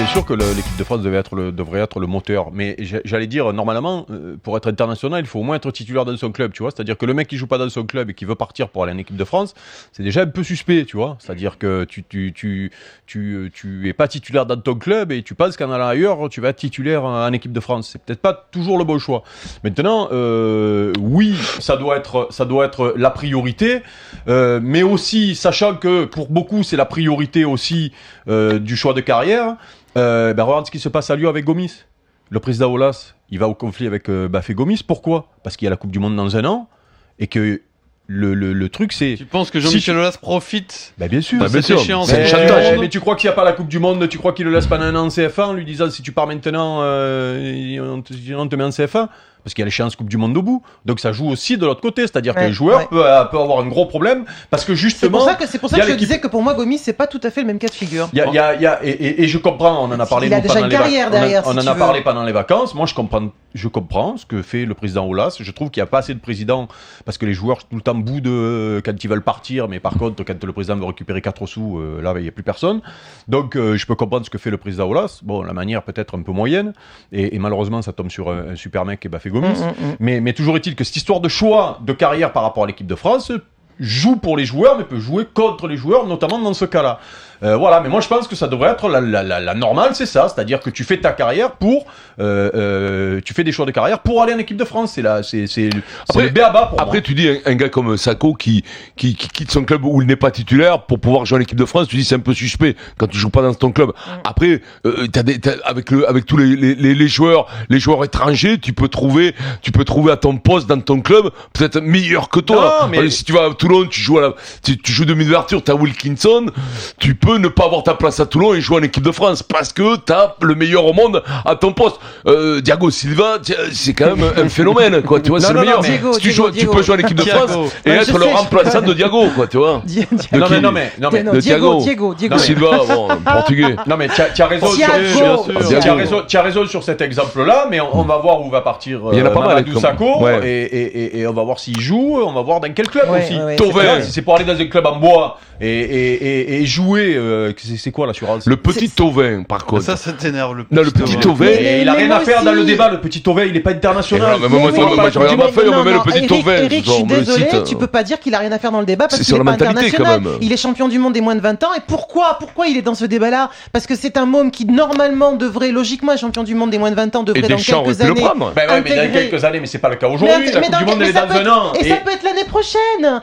bien sûr que l'équipe de France devrait être le moteur, mais j'allais dire, normalement, pour être international, il faut au moins être titulaire dans son club, tu vois. C'est-à-dire que le mec qui joue pas dans son club et qui veut partir pour aller en équipe de France, c'est déjà un peu suspect, tu vois. C'est-à-dire que tu es pas titulaire dans ton club et tu penses qu'en allant ailleurs, tu vas être titulaire en équipe de France. C'est peut-être pas toujours le bon choix. Maintenant, oui, ça doit être la priorité, mais aussi, sachant que pour beaucoup, c'est la priorité aussi du choix de carrière. Regarde ce qui se passe à Lyon avec Gomis. Le président Aulas, il va au conflit avec Bafé Gomis. Pourquoi ? Parce qu'il y a la Coupe du Monde dans un an et que le truc c'est... Tu penses que Jean-Michel Aulas profite bien sûr. de cette échéance? C'est le chantage. Mais tu crois qu'il n'y a pas la Coupe du Monde, tu crois qu'il le laisse pendant un an en CFA en lui disant si tu pars maintenant, on te met en CFA ? Parce qu'il y a l'échéance Coupe du Monde au bout. Donc ça joue aussi de l'autre côté. C'est-à-dire que le joueur peut avoir un gros problème. Parce que justement. C'est pour ça que je disais que pour moi, Gomis, c'est pas tout à fait le même cas de figure. Et je comprends, on en a parlé pendant les vacances. On en a parlé pendant les vacances. Moi, je comprends ce que fait le président Aulas. Je trouve qu'il n'y a pas assez de présidents. Parce que les joueurs, tout le temps, boudent quand ils veulent partir. Mais par contre, quand le président veut récupérer 4 sous, là, il n'y a plus personne. Donc, je peux comprendre ce que fait le président Aulas. Bon, la manière peut-être un peu moyenne. Et malheureusement, ça tombe sur un super mec qui est Bafé Gomis. Mais toujours est-il que cette histoire de choix de carrière par rapport à l'équipe de France joue pour les joueurs, mais peut jouer contre les joueurs, notamment dans ce cas-là. Mais moi je pense que ça devrait être la normale, c'est ça, c'est-à-dire que tu fais ta carrière pour, tu fais des choix de carrière pour aller en équipe de France. C'est le b.a.-ba pour moi. Après, tu dis un gars comme Sakho qui quitte son club où il n'est pas titulaire pour pouvoir jouer en équipe de France, tu dis c'est un peu suspect quand tu joues pas dans ton club. Après, avec tous les joueurs étrangers, tu peux trouver à ton poste dans ton club peut-être meilleur que toi. Non, mais si tu vas à Toulon, tu joues demi-ouverture, t'as Wilkinson, tu peux ne pas avoir ta place à Toulon et jouer en équipe de France parce que t'as le meilleur au monde à ton poste. Thiago Silva, c'est quand même un phénomène, quoi. Tu vois, c'est le meilleur. Diego, tu peux jouer en équipe de France et être le remplaçant de Diago, quoi, tu vois. Diego Silva, bon, portugais. Non mais tu as raison sur cet exemple-là, mais on va voir où va partir Mamadou Sakho et on va voir s'il joue, on va voir dans quel club aussi. Thauvin, si c'est pour aller dans un club en bois et jouer, c'est quoi l'assurance? Le petit Thauvin, par contre. Ça t'énerve, le petit Thauvin. Il a rien à faire dans le débat, le petit Thauvin, il est pas international. Moi, j'ai rien à faire, on me met le petit Thauvin. Eric, je suis désolé, tu peux pas dire qu'il a rien à faire dans le débat parce qu'il est pas international. Il est champion du monde des moins de 20 ans. Et pourquoi il est dans ce débat-là? Parce que c'est un môme qui, normalement, devrait, logiquement, champion du monde des moins de 20 ans, devrait dans quelques années. Mais dans quelques années, mais c'est pas le cas aujourd'hui. La Coupe du Monde, elle est dans un an. Et ça peut être l'année prochaine.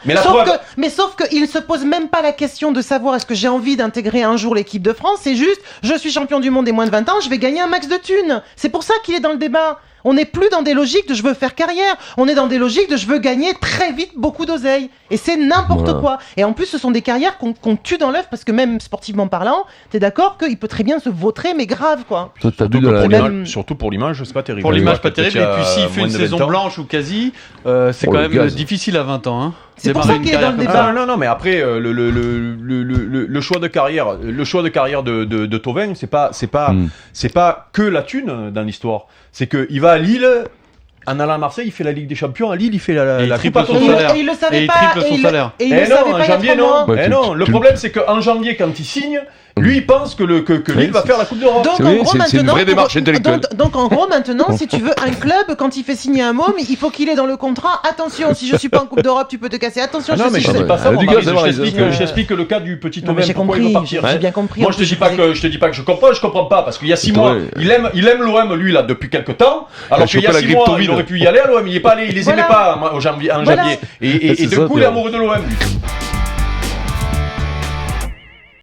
Sauf qu'il se pose même pas la question de savoir est-ce que j'ai envie d'intégrer un jour l'équipe de France. C'est juste, je suis champion du monde des moins de 20 ans, je vais gagner un max de thunes. C'est pour ça qu'il est dans le débat. On n'est plus dans des logiques de je veux faire carrière. On est dans des logiques de je veux gagner très vite beaucoup d'oseille. Et c'est n'importe quoi. Et en plus, ce sont des carrières qu'on tue dans l'œuf parce que même sportivement parlant, t'es d'accord qu'il peut très bien se vautrer, mais grave, quoi. Surtout pour l'image, c'est pas terrible. Pour l'image, pas terrible. Et puis s'il fait une saison blanche ou quasi, c'est quand même difficile à 20 ans. C'est pour ça qu'il est dans le débat. Non, mais après, le choix de carrière de Thauvin, c'est pas que la thune dans l'histoire. C'est qu'il va à Lille, en allant à Marseille, il fait la Ligue des Champions. À Lille, il fait la triple son salaire. Et il le savait pas. Et il triple son salaire. Et il le savait pas en janvier, non. Le problème, c'est qu'en janvier, quand il signe, lui, il pense que Lille va faire la Coupe d'Europe. C'est une vraie démarche intellectuelle. Donc, en gros, maintenant, si tu veux un club, quand il fait signer un môme, il faut qu'il ait dans le contrat. Attention, si je suis pas en Coupe d'Europe, tu peux te casser. Attention, non, mais je sais pas ça. Je t'explique le cas du petit Thauvin. J'ai compris. J'ai bien compris. Moi, je te dis pas que je comprends pas, parce qu'il y a 6 mois, il aime l'OM, lui, là, depuis quelques temps. Alors qu'il y a 6 mois, il aurait pu y aller à l'OM. Il est pas allé, il les aimait pas en janvier. Et d'un coup, il est amoureux de l'OM.